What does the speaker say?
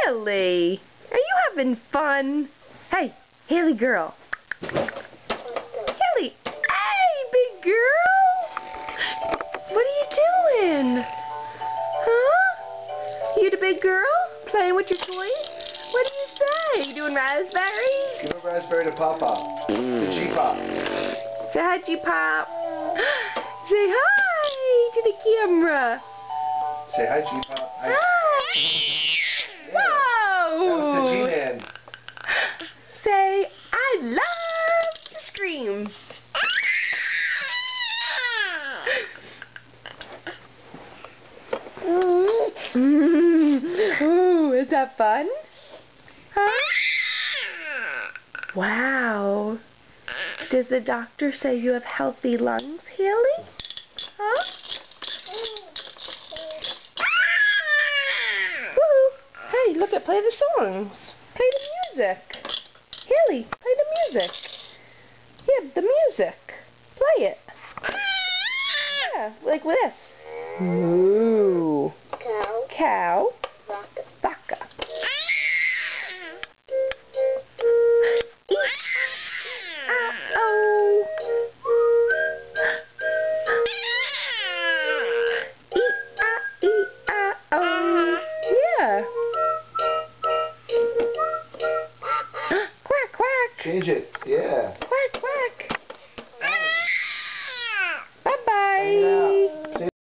Haley, are you having fun? Hey, Haley girl. Haley, hey, big girl. What are you doing? Huh? You the big girl? Playing with your toys? What do you say? You doing raspberries? Give a raspberry to Papa. To G-Pop. Say hi, G-Pop. Say hi to the camera. Say hi, G-Pop. Hi. Yeah. Whoa! That was the G-Man. Say, I love to scream. Ooh, is that fun? Huh? Wow. Does the doctor say you have healthy lungs, Haley? Huh? Woo! Hey, look play the songs. Play the music. Haley, play the music. Yeah, the music. Play it. Yeah, like this. Moo. Cow. Cow. Vaca. Vaca. Oh. E-I-E-I-O. Yeah. Quack, quack. Change it. Yeah.